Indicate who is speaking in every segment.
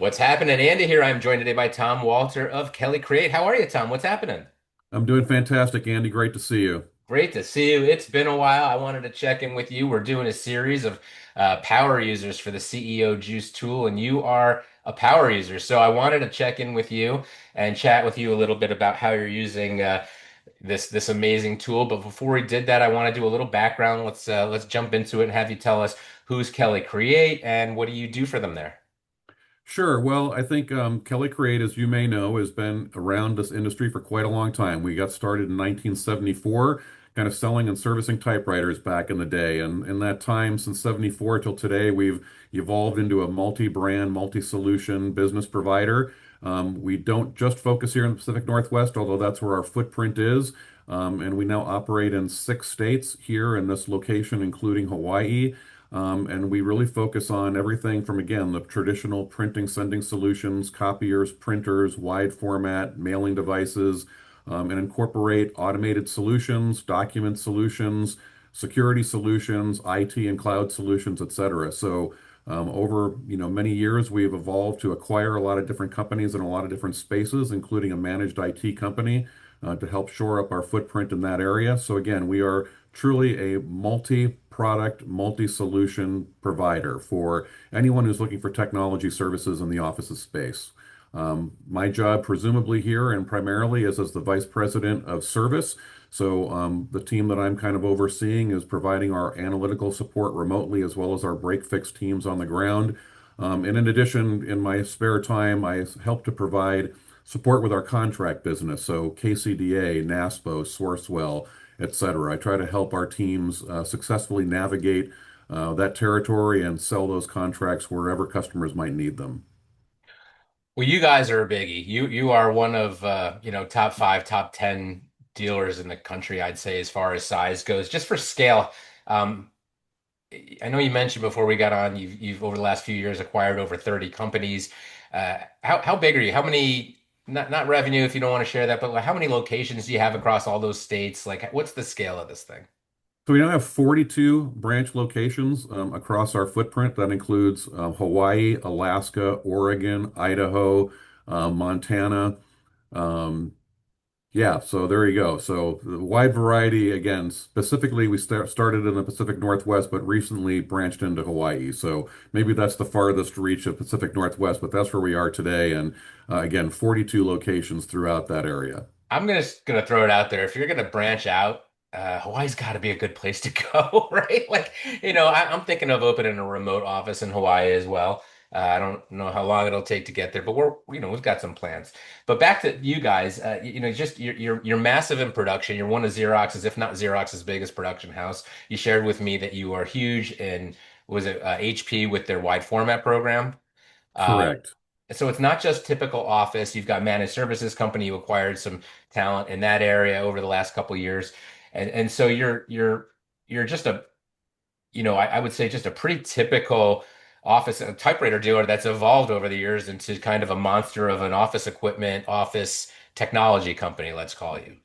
Speaker 1: What's happening? Andy here. I'm joined today by Tom Walter of Kelley Create. How are you, Tom? What's happening?
Speaker 2: I'm doing fantastic, Andy. Great to see you.
Speaker 1: Great to see you. It's been a while. I wanted to check in with you. We're doing a series of power users for the CEO Juice tool, and you are a power user. So I wanted to check in with you and chat with you a little bit about how you're using this amazing tool. But before we did that, I want to do a little background. Let's jump into it and have you tell us who's Kelley Create and what do you do for them there?
Speaker 2: Sure. Well, I think Kelley Create, as you may know, has been around this industry for quite a long time. We got started in 1974, kind of selling and servicing typewriters back in the day. And in that time, since 74 till today, we've evolved into a multi-brand, multi-solution business provider. We don't just focus here in the Pacific Northwest, although that's where our footprint is. And we now operate in 6 states here in this location, including Hawaii. And we really focus on everything from, again, the traditional printing, sending solutions, copiers, printers, wide format, mailing devices, and incorporate automated solutions, document solutions, security solutions, IT and cloud solutions, et cetera. So over many years, we've evolved to acquire a lot of different companies in a lot of different spaces, including a managed IT company to help shore up our footprint in that area. So again, we are truly a multi-product, multi-solution provider for anyone who's looking for technology services in the offices space. My job, presumably here and primarily, is as the Vice President of Service. So the team that I'm kind of overseeing is providing our analytical support remotely as well as our break fix teams on the ground. And in addition, in my spare time, I help to provide support with our contract business. So KCDA, NASPO, Sourcewell, et cetera. I try to help our teams successfully navigate that territory and sell those contracts wherever customers might need them.
Speaker 1: Well, you guys are a biggie. You are one of top five, top 10 dealers in the country, I'd say, as far as size goes. Just for scale, um, I know you mentioned before we got on, you've over the last few years acquired over 30 companies. How big are you? How many, not revenue if you don't want to share that, but like, how many locations do you have across all those states? Like, what's the scale of this thing?
Speaker 2: So we now have 42 branch locations across our footprint. That includes Hawaii, Alaska, Oregon, Idaho, Montana. Um, Yeah, so there you go. So the wide variety, again, specifically we started in the Pacific Northwest, but recently branched into Hawaii. So maybe that's the farthest reach of Pacific Northwest, but that's where we are today. And again, 42 locations throughout that area.
Speaker 1: I'm gonna throw it out there. If you're gonna branch out, Hawaii's got to be a good place to go, right? Like, I'm thinking of opening a remote office in Hawaii as well. I don't know how long it'll take to get there, but we've got some plans. But back to you guys, just you're massive in production. You're one of Xerox's, if not Xerox's biggest production house. You shared with me that you are huge in, was it HP with their wide format program? Uh,
Speaker 2: Correct.
Speaker 1: so it's not just typical office. You've got managed services company. You acquired some talent in that area over the last couple of years, and so you're just I would say just a pretty typical office typewriter dealer that's evolved over the years into kind of a monster of an office equipment, office technology company, let's call you.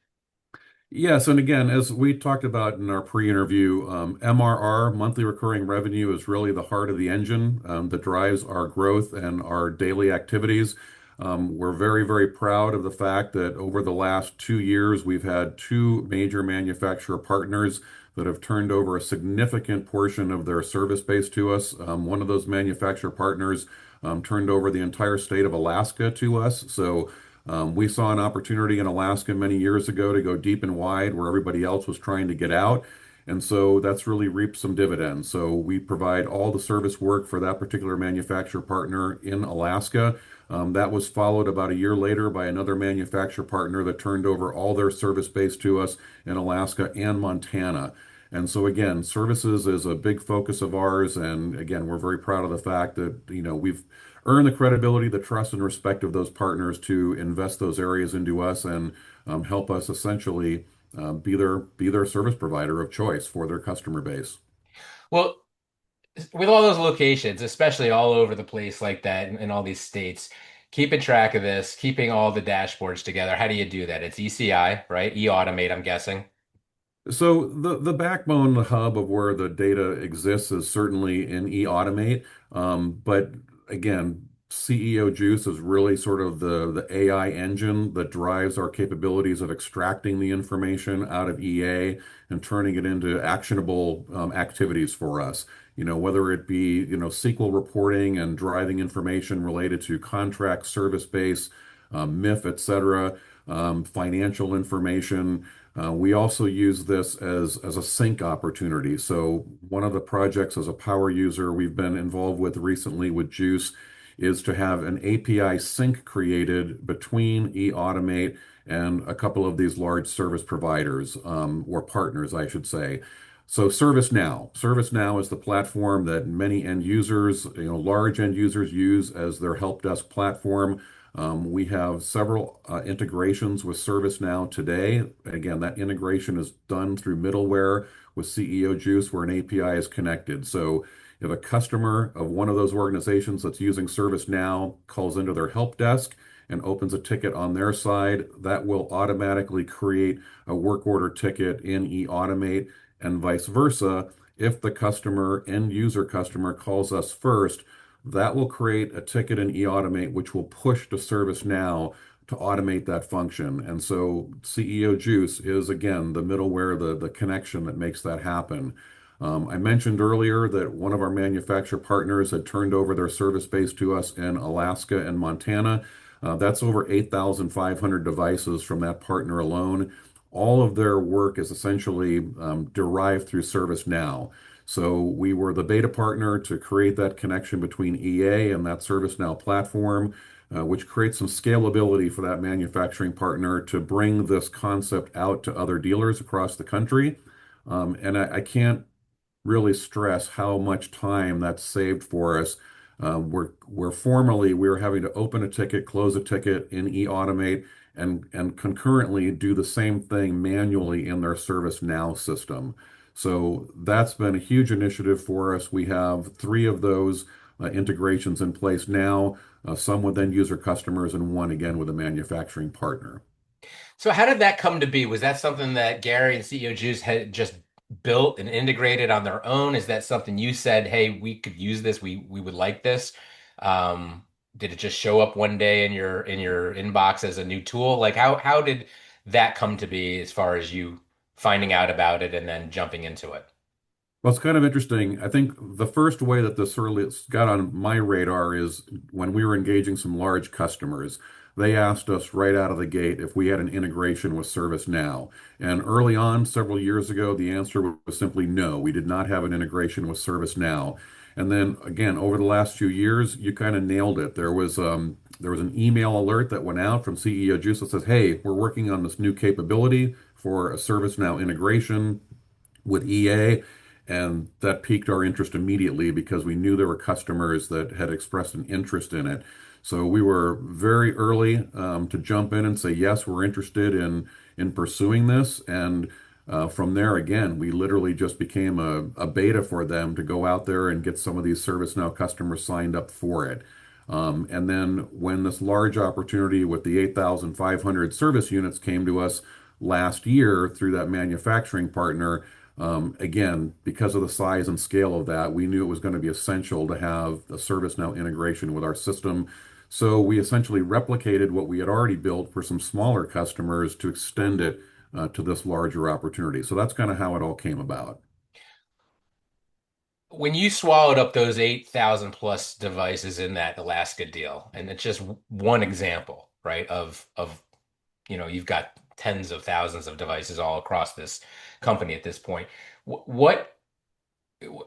Speaker 2: Yes, and again, as we talked about in our pre-interview, MRR, monthly recurring revenue, is really the heart of the engine that drives our growth and our daily activities. We're very, very proud of the fact that over the last 2 years, we've had two major manufacturer partners that have turned over a significant portion of their service base to us. One of those manufacturer partners turned over the entire state of Alaska to us. So we saw an opportunity in Alaska many years ago to go deep and wide where everybody else was trying to get out. And so that's really reaped some dividends. So we provide all the service work for that particular manufacturer partner in Alaska. That was followed about a year later by another manufacturer partner that turned over all their service base to us in Alaska and Montana. And so again, services is a big focus of ours. And again, we're very proud of the fact that, we've earn the credibility, the trust, and respect of those partners to invest those areas into us and help us essentially be their service provider of choice for their customer base.
Speaker 1: Well, with all those locations, especially all over the place like that in all these states, keeping track of this, keeping all the dashboards together, how do you do that? It's ECI, right? E-automate, I'm guessing.
Speaker 2: So the backbone, the hub of where the data exists is certainly in eAutomate. But again, CEO Juice is really sort of the AI engine that drives our capabilities of extracting the information out of EA and turning it into actionable activities for us. Whether it be, SQL reporting and driving information related to contract, service base, MIF, et cetera, financial information. We also use this as a sync opportunity. So one of the projects as a power user we've been involved with recently with Juice is to have an API sync created between eAutomate and a couple of these large service providers, or partners, I should say. So ServiceNow is the platform that many end users, large end users use as their help desk platform. We have several integrations with ServiceNow today. Again, that integration is done through middleware with CEO Juice where an API is connected. So if a customer of one of those organizations that's using ServiceNow calls into their help desk and opens a ticket on their side, that will automatically create a work order ticket in eAutomate and vice versa. If the end user customer calls us first, that will create a ticket in eAutomate, which will push to ServiceNow to automate that function. And so CEO Juice is, again, the middleware, the connection that makes that happen. I mentioned earlier that one of our manufacturer partners had turned over their service base to us in Alaska and Montana. That's over 8,500 devices from that partner alone. All of their work is essentially derived through ServiceNow. So we were the beta partner to create that connection between EA and that ServiceNow platform, which creates some scalability for that manufacturing partner to bring this concept out to other dealers across the country. And I can't really stress how much time that's saved for us. Where formerly we were having to open a ticket, close a ticket in eAutomate, and concurrently do the same thing manually in their ServiceNow system. So that's been a huge initiative for us. We have three of those integrations in place now, some with end user customers and one again with a manufacturing partner.
Speaker 1: So how did that come to be? Was that something that Gary and CEO Juice had just built and integrated on their own? Is that something you said, "Hey, we could use this. We would like this." Did it just show up one day in your inbox as a new tool? Like how did that come to be as far as you finding out about it and then jumping into it?
Speaker 2: Well, it's kind of interesting. I think the first way that this really got on my radar is when we were engaging some large customers. They asked us right out of the gate if we had an integration with ServiceNow. And early on, several years ago, the answer was simply no. We did not have an integration with ServiceNow. And then again, over the last few years, you kind of nailed it. There was an email alert that went out from CEO Juice that says, "Hey, we're working on this new capability for a ServiceNow integration with EA." And that piqued our interest immediately because we knew there were customers that had expressed an interest in it. So we were very early to jump in and say, yes, we're interested in pursuing this. And from there, again, we literally just became a beta for them to go out there and get some of these ServiceNow customers signed up for it. And then when this large opportunity with the 8,500 service units came to us last year through that manufacturing partner, again, because of the size and scale of that, we knew it was going to be essential to have a ServiceNow integration with our system. So we essentially replicated what we had already built for some smaller customers to extend it to this larger opportunity. So that's kind of how it all came about.
Speaker 1: When you swallowed up those 8,000 plus devices in that Alaska deal, and it's just one example, right, of you've got tens of thousands of devices all across this company at this point. What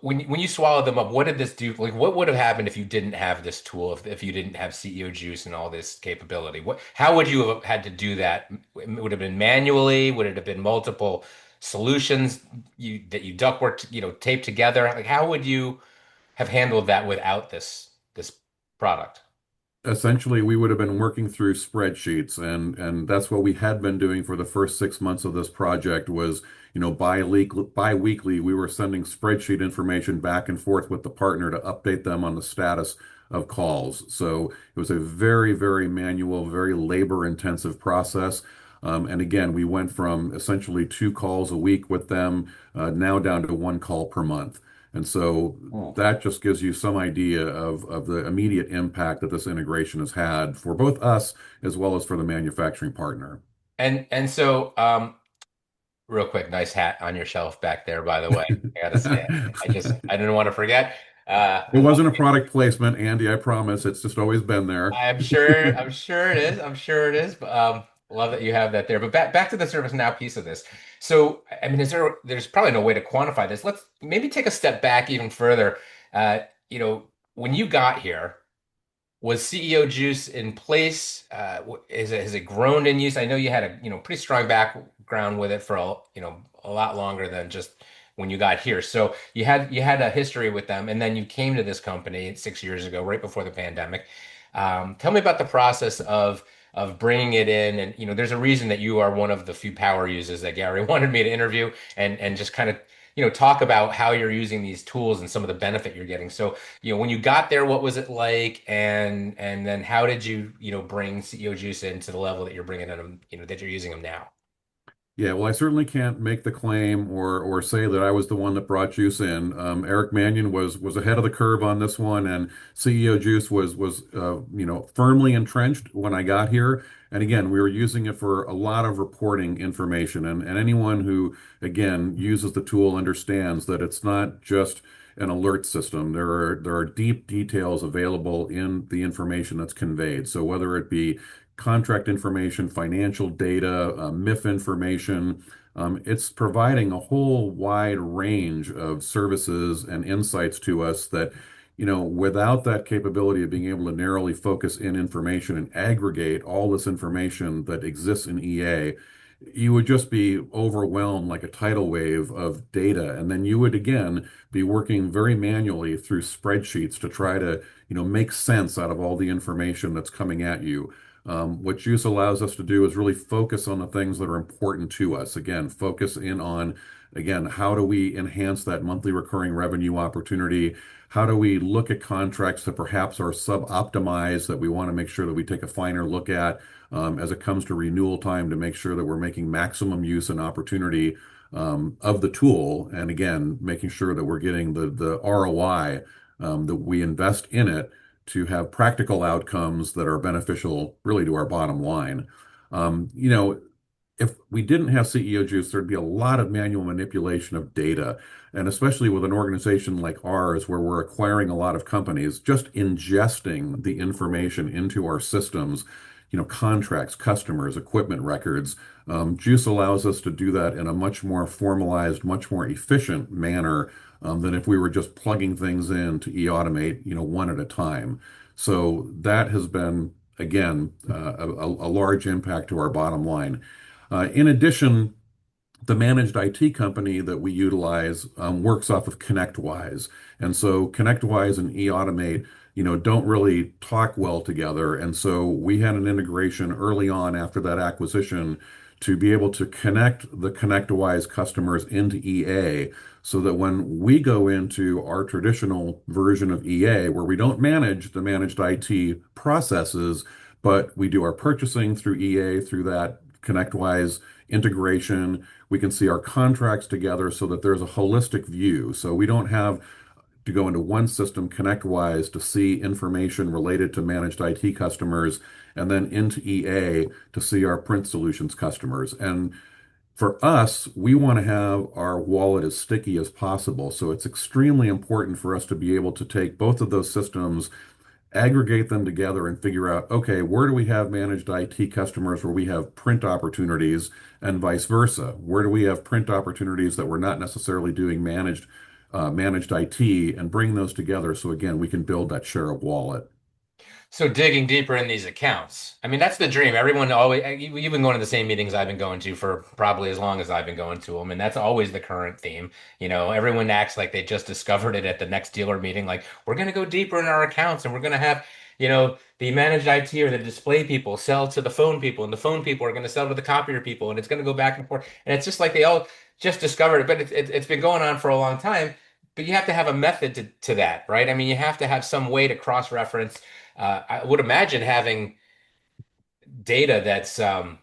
Speaker 1: when you swallowed them up, what did this do? Like, what would have happened if you didn't have this tool, if you didn't have CEO Juice and all this capability? How would you have had to do that? Would it have been manually? Would it have been multiple solutions that you ductwork, taped together? Like, how would you have handled that without this product?
Speaker 2: Essentially, we would have been working through spreadsheets, and that's what we had been doing for the first 6 months of this project was, bi-weekly we were sending spreadsheet information back and forth with the partner to update them on the status of calls. So it was a very, very manual, very labor-intensive process. And again, we went from essentially two calls a week with them, now down to one call per month. And so
Speaker 1: Hmm.
Speaker 2: that just gives you some idea of the immediate impact that this integration has had for both us as well as for the manufacturing partner.
Speaker 1: And so real quick, nice hat on your shelf back there, by the way. I gotta say, I didn't want to forget.
Speaker 2: It
Speaker 1: Love
Speaker 2: wasn't a product placement, Andy, I promise. It's just always been there.
Speaker 1: I'm sure it is. I'm sure it is. But love that you have that there. But back to the ServiceNow piece of this. So, I mean, there's probably no way to quantify this. Let's maybe take a step back even further. When you got here, was CEO Juice in place? Has it grown in use? I know you had a pretty strong background with it for a lot longer than just when you got here. So you had a history with them, and then you came to this company 6 years ago, right before the pandemic. Tell me about the process of bringing it in, and there's a reason that you are one of the few power users that Gary wanted me to interview, and just kind of talk about how you're using these tools and some of the benefit you're getting. So when you got there, what was it like? And then how did you bring CEO Juice into the level that you're bringing them, that you're using them now?
Speaker 2: Yeah, well, I certainly can't make the claim or say that I was the one that brought Juice in. Eric Mannion was ahead of the curve on this one, and CEO Juice was firmly entrenched when I got here. And again, we were using it for a lot of reporting information, and anyone who again uses the tool understands that it's not just an alert system. There are deep details available in the information that's conveyed. So whether it be contract information, financial data, MIF information. It's providing a whole wide range of services and insights to us that, without that capability of being able to narrowly focus in information and aggregate all this information that exists in EA, you would just be overwhelmed like a tidal wave of data. And then you would again be working very manually through spreadsheets to try to, make sense out of all the information that's coming at you. What Juice allows us to do is really focus on the things that are important to us. Again, focus in on, again, how do we enhance that monthly recurring revenue opportunity? How do we look at contracts that perhaps are sub-optimized that we want to make sure that we take a finer look at as it comes to renewal time to make sure that we're making maximum use and opportunity of the tool, and again, making sure that we're getting the ROI that we invest in it to have practical outcomes that are beneficial really to our bottom line. Um, you know, if we didn't have CEO Juice, there'd be a lot of manual manipulation of data. And especially with an organization like ours, where we're acquiring a lot of companies, just ingesting the information into our systems, contracts, customers, equipment records. Juice allows us to do that in a much more formalized, much more efficient manner than if we were just plugging things in to e-automate, one at a time. So that has been, again, a large impact to our bottom line. In addition, the managed IT company that we utilize works off of ConnectWise. And so ConnectWise and eAutomate, don't really talk well together. And so we had an integration early on after that acquisition to be able to connect the ConnectWise customers into EA so that when we go into our traditional version of EA, where we don't manage the managed IT processes, but we do our purchasing through EA through that ConnectWise integration, we can see our contracts together so that there's a holistic view. So we don't have to go into one system, ConnectWise, to see information related to managed IT customers, and then into EA to see our print solutions customers. And for us, we want to have our wallet as sticky as possible. So it's extremely important for us to be able to take both of those systems, aggregate them together and figure out, okay, where do we have managed IT customers where we have print opportunities and vice versa? Where do we have print opportunities that we're not necessarily doing managed IT and bring those together so again, we can build that share of wallet.
Speaker 1: So digging deeper in these accounts. I mean, that's the dream. Everyone always, you've been going to the same meetings I've been going to for probably as long as I've been going to them. And that's always the current theme. Everyone acts like they just discovered it at the next dealer meeting. Like, we're going to go deeper in our accounts and we're going to have, the managed IT or the display people sell to the phone people and the phone people are going to sell to the copier people and it's going to go back and forth. And it's just like they all just discovered it, but it's been going on for a long time. But you have to have a method to that, right? I mean, you have to have some way to cross-reference. I would imagine having data that's, I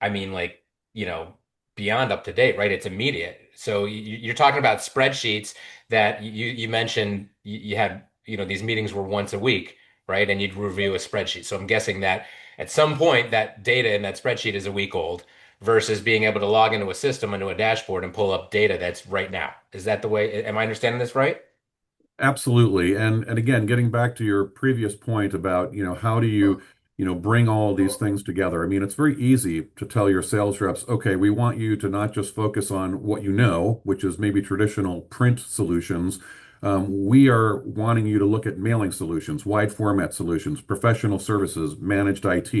Speaker 1: mean, like, you know, beyond up to date, right? It's immediate. So you're talking about spreadsheets that you mentioned you had, these meetings were once a week, right? And you'd review a spreadsheet. So I'm guessing that at some point that data in that spreadsheet is a week old versus being able to log into a system, into a dashboard and pull up data that's right now. Is that the way? Am I understanding this right?
Speaker 2: Absolutely. And again, getting back to your previous point about, how do you, bring all these things together? I mean, it's very easy to tell your sales reps, okay, we want you to not just focus on what you know, which is maybe traditional print solutions. We are wanting you to look at mailing solutions, wide format solutions, professional services, managed IT.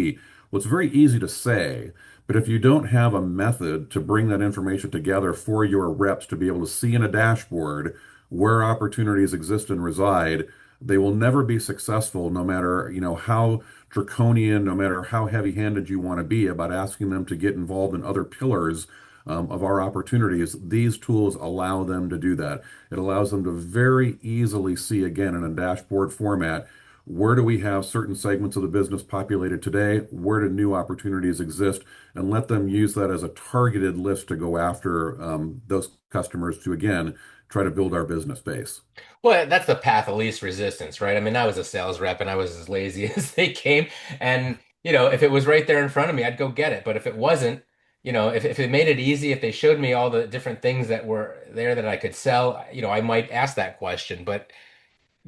Speaker 2: Well, it's very easy to say, but if you don't have a method to bring that information together for your reps to be able to see in a dashboard, where opportunities exist and reside, they will never be successful, no matter, how draconian, no matter how heavy-handed you want to be about asking them to get involved in other pillars of our opportunities. These tools allow them to do that. It allows them to very easily see again in a dashboard format, where do we have certain segments of the business populated today? Where do new opportunities exist? And let them use that as a targeted list to go after those customers to, again, try to build our business base.
Speaker 1: Well, that's the path of least resistance, right? I mean, I was a sales rep and I was as lazy as they came. And, if it was right there in front of me, I'd go get it. But if it wasn't, if it made it easy, if they showed me all the different things that were there that I could sell, I might ask that question. But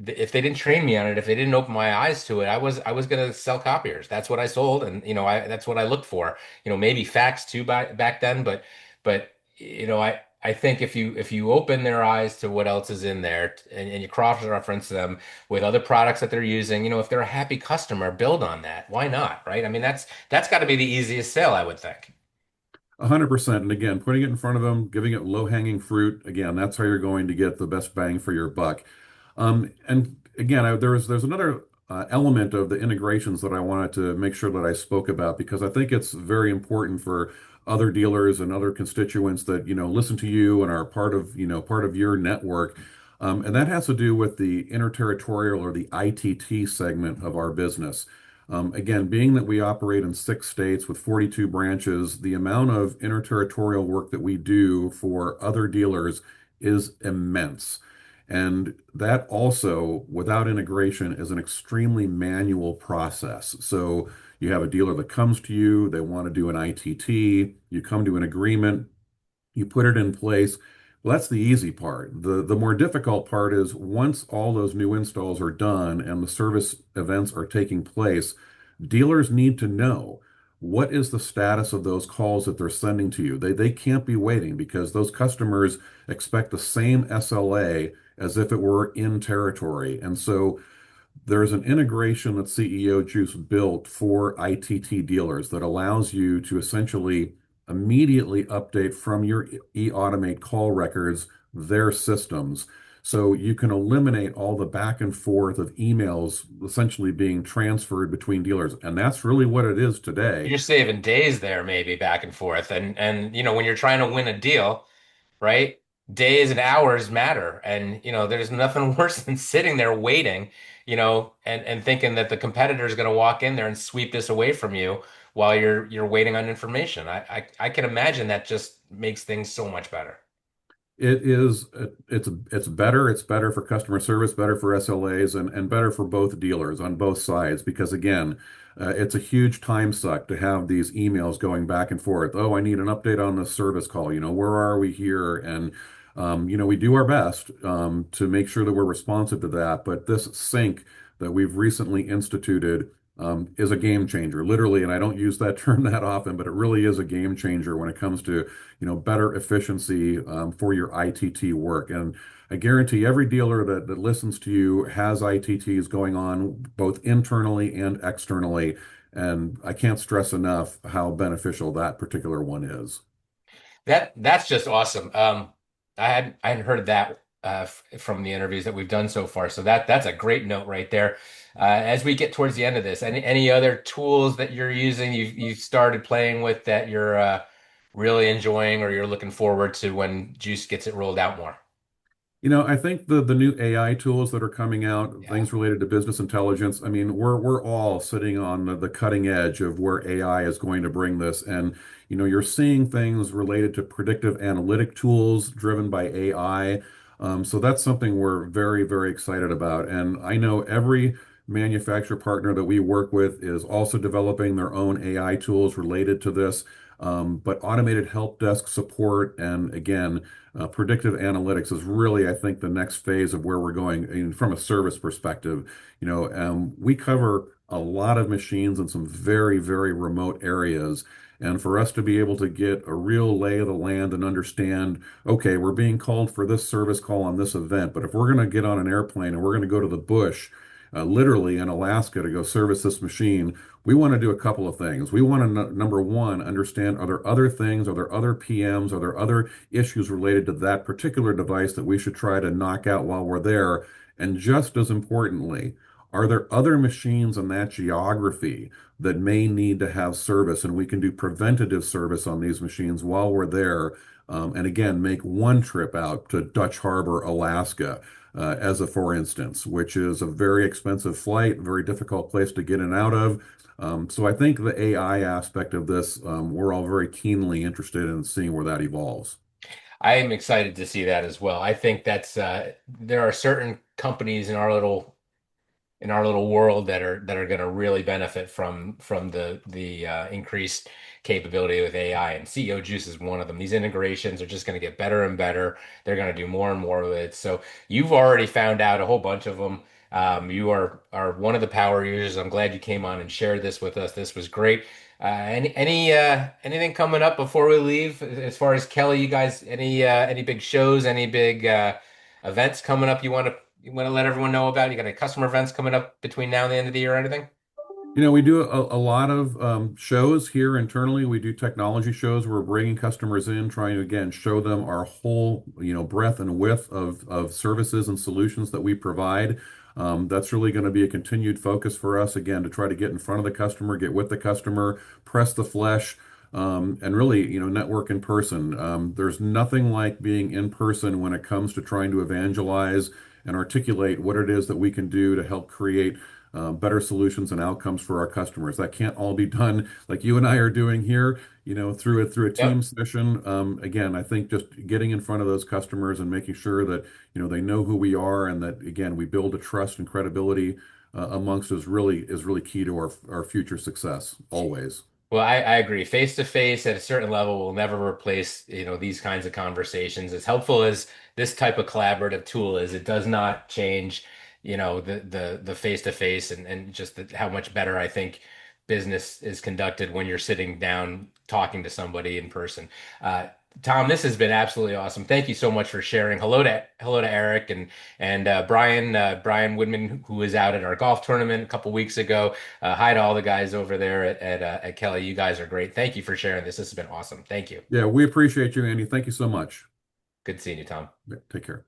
Speaker 1: if they didn't train me on it, if they didn't open my eyes to it, I was gonna sell copiers. That's what I sold, and that's what I looked for. Maybe fax too back then, but I think if you open their eyes to what else is in there and you cross-reference them with other products that they're using, if they're a happy customer, build on that. Why not, right? I mean, that's got to be the easiest sale, I would think.
Speaker 2: 100%. And again, putting it in front of them, giving it low-hanging fruit, again, that's how you're going to get the best bang for your buck. And again, there's another element of the integrations that I wanted to make sure that I spoke about because I think it's very important for other dealers and other constituents that, listen to you and are part of your network. And that has to do with the inter-territorial or the ITT segment of our business. Again, being that we operate in 6 states with 42 branches, the amount of inter-territorial work that we do for other dealers is immense. And that also, without integration, is an extremely manual process. So you have a dealer that comes to you, they want to do an ITT, you come to an agreement, you put it in place. Well, that's the easy part. The more difficult part is once all those new installs are done and the service events are taking place, dealers need to know what is the status of those calls that they're sending to you. They can't be waiting because those customers expect the same SLA as if it were in territory. And so there's an integration that CEO Juice built for ITT dealers that allows you to essentially immediately update from your e-automate call records their systems. So you can eliminate all the back and forth of emails essentially being transferred between dealers. And that's really what it is today.
Speaker 1: You're saving days there, maybe back and forth, and when you're trying to win a deal, right? Days and hours matter. And, there's nothing worse than sitting there waiting, and thinking that the competitor is going to walk in there and sweep this away from you while you're waiting on information. I can imagine that just makes things so much better.
Speaker 2: It is it's better. It's better for customer service, better for SLAs, and better for both dealers on both sides because again, it's a huge time suck to have these emails going back and forth. Oh, I need an update on the service call. Where are we here? And we do our best to make sure that we're responsive to that. But this sync that we've recently instituted is a game changer, literally. And I don't use that term that often, but it really is a game changer when it comes to better efficiency for your ITT work. And I guarantee every dealer that listens to you has ITTs going on both internally and externally. And I can't stress enough how beneficial that particular one is.
Speaker 1: That's just awesome. I hadn't heard that from the interviews that we've done so far. So that's a great note right there. As we get towards the end of this, any other tools that you're using, you've started playing with that you're really enjoying or you're looking forward to when Juice gets it rolled out more?
Speaker 2: I think the new AI tools that are coming out,
Speaker 1: Yeah.
Speaker 2: things related to business intelligence, I mean, we're all sitting on the cutting edge of where AI is going to bring this. And, you're seeing things related to predictive analytic tools driven by AI. So that's something we're very, very excited about. And I know every manufacturer partner that we work with is also developing their own AI tools related to this. But automated help desk support and again, predictive analytics is really, I think, the next phase of where we're going from a service perspective. We cover a lot of machines in some very, very remote areas. And for us to be able to get a real lay of the land and understand, okay, we're being called for this service call on this event, but if we're going to get on an airplane and we're going to go to the bush, literally in Alaska to go service this machine, we want to do a couple of things. We want to, number one, understand are there other things, are there other PMs, are there other issues related to that particular device that we should try to knock out while we're there? And just as importantly, are there other machines in that geography that may need to have service, and we can do preventative service on these machines while we're there? And again, make one trip out to Dutch Harbor, Alaska, as a for instance, which is a very expensive flight, a very difficult place to get in and out of. So I think the AI aspect of this, we're all very keenly interested in seeing where that evolves.
Speaker 1: I am excited to see that as well. I think that's there are certain companies in our little world that are going to really benefit from the increased capability with AI, and CEO Juice is one of them. These integrations are just going to get better and better. They're going to do more and more with it. So you've already found out a whole bunch of them. You are one of the power users. I'm glad you came on and shared this with us. This was great. Anything coming up before we leave as far as Kelly? You guys, any big shows, any big events coming up you want to let everyone know about? You got any customer events coming up between now and the end of the year or anything?
Speaker 2: We do a lot of shows here internally. We do technology shows. We're bringing customers in, trying to again show them our whole, breadth and width of services and solutions that we provide. That's really going to be a continued focus for us, again, to try to get in front of the customer, get with the customer, press the flesh, and really, network in person. There's nothing like being in person when it comes to trying to evangelize and articulate what it is that we can do to help create better solutions and outcomes for our customers. That can't all be done like you and I are doing here, through a team
Speaker 1: Yep.
Speaker 2: session. Again, I think just getting in front of those customers and making sure that they know who we are and that again we build a trust and credibility amongst is really key to our future success always.
Speaker 1: Well, I agree. Face to face at a certain level will never replace, these kinds of conversations. As helpful as this type of collaborative tool is, it does not change, the face to face and just how much better I think business is conducted when you're sitting down talking to somebody in person. Uh, Tom, this has been absolutely awesome. Thank you so much for sharing. Hello to Eric and Brian Woodman, who was out at our golf tournament a couple weeks ago. Hi to all the guys over there at Kelly. You guys are great. Thank you for sharing this. This has been awesome. Thank you.
Speaker 2: Yeah, we appreciate you, Andy. Thank you so much.
Speaker 1: Good seeing you, Tom.
Speaker 2: Yeah, take care.